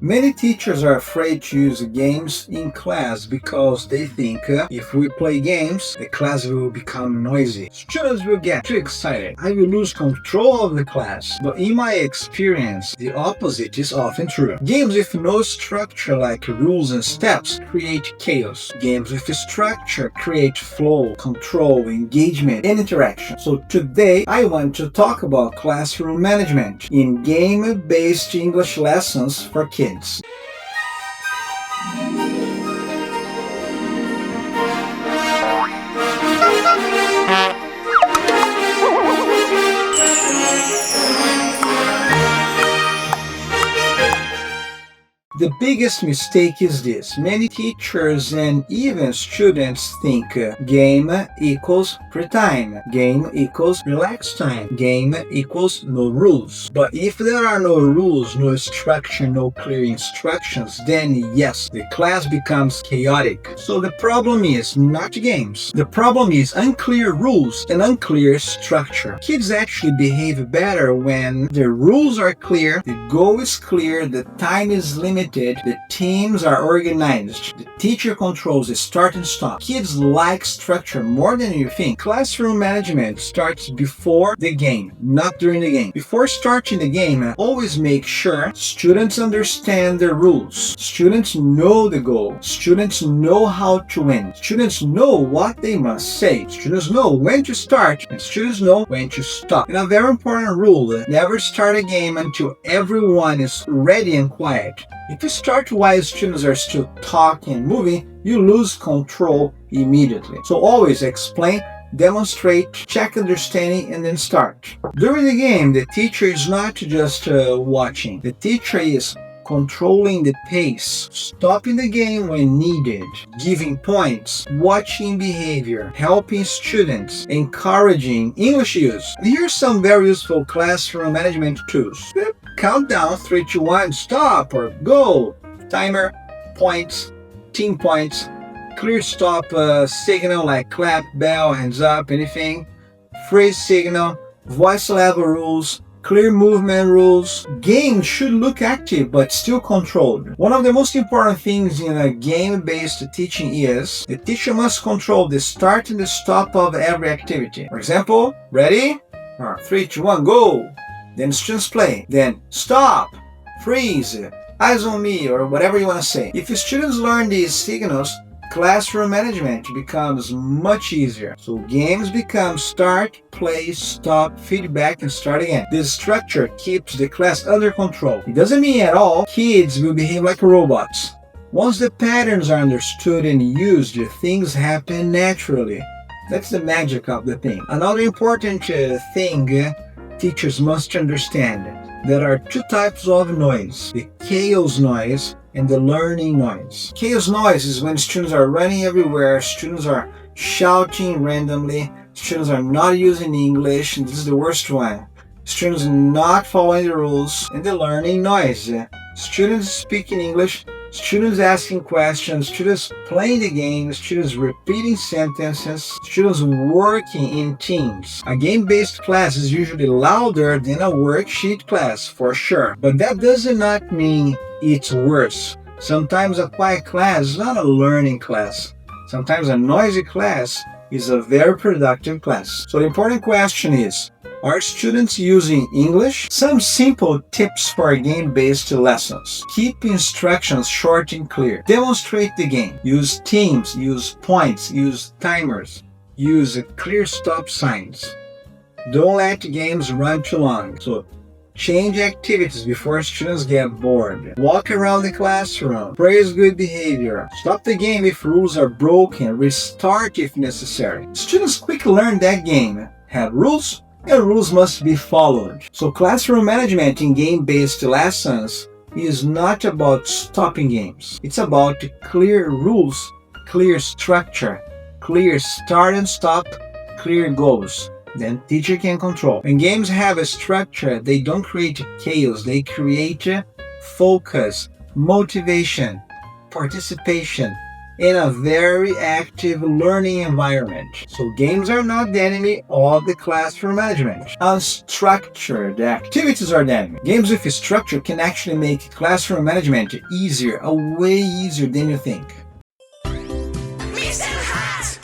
Many teachers are afraid to use games in class because they think if we play games, the class will become noisy. Students will get too excited. I will lose control of the class. But in my experience, the opposite is often true. Games with no structure like rules and steps create chaos. Games with structure create flow, control, engagement, and interaction. So today, I want to talk about classroom management in game-based English lessons for kids. The biggest mistake is this. Many teachers and even students think game equals free time, game equals relaxed time, game equals no rules. But if there are no rules, no structure, no clear instructions, then yes, the class becomes chaotic. So the problem is not games. The problem is unclear rules and unclear structure. Kids actually behave better when the rules are clear, the goal is clear, the time is limited, the teams are organized, the teacher controls the start and stop. Kids like structure more than you think. Classroom management starts before the game, not during the game. Before starting the game, always make sure students understand the rules. Students know the goal. Students know how to win. Students know what they must say. Students know when to start and students know when to stop. And a very important rule, never start a game until everyone is ready and quiet. If you start while students are still talking and moving, you lose control immediately. So always explain, demonstrate, check understanding, and then start. During the game, the teacher is not just watching. The teacher is controlling the pace, stopping the game when needed, giving points, watching behavior, helping students, encouraging English use. And here's some very useful classroom management tools. Countdown, 3, 2, 1, stop or go. Timer, points, team points, clear stop signal like clap, bell, hands up, anything. Phrase signal, voice level rules, clear movement rules. Games should look active but still controlled. One of the most important things in a game-based teaching is the teacher must control the start and the stop of every activity. For example, ready? 3, 2, 1, go! Then students play. Then stop, freeze, eyes on me, or whatever you want to say. If students learn these signals, classroom management becomes much easier. So games become start, play, stop, feedback, and start again. This structure keeps the class under control. It doesn't mean at all kids will behave like robots. Once the patterns are understood and used, things happen naturally. That's the magic of the thing. Another important thing teachers must understand. There are two types of noise, the chaos noise and the learning noise. Chaos noise is when students are running everywhere, students are shouting randomly, students are not using English, and this is the worst one. Students not following the rules. And the learning noise, students speaking English, students asking questions, students playing the game, students repeating sentences, students working in teams. A game-based class is usually louder than a worksheet class, for sure. But that does not mean it's worse. Sometimes a quiet class is not a learning class. Sometimes a noisy class is a very productive class. So the important question is, are students using English? Some simple tips for game-based lessons. Keep instructions short and clear. Demonstrate the game. Use teams, use points, use timers. Use clear stop signs. Don't let games run too long. So change activities before students get bored. Walk around the classroom. Praise good behavior. Stop the game if rules are broken. Restart if necessary. Students quickly learn that game had rules, and rules must be followed. So classroom management in game-based lessons is not about stopping games. It's about clear rules, clear structure, clear start and stop, clear goals. Then teacher can control. When games have a structure, they don't create chaos. They create focus, motivation, participation, in a very active learning environment. So games are not the enemy of the classroom management. Unstructured activities are the enemy. Games with structure can actually make classroom management easier, way easier than you think. Mr. Hat!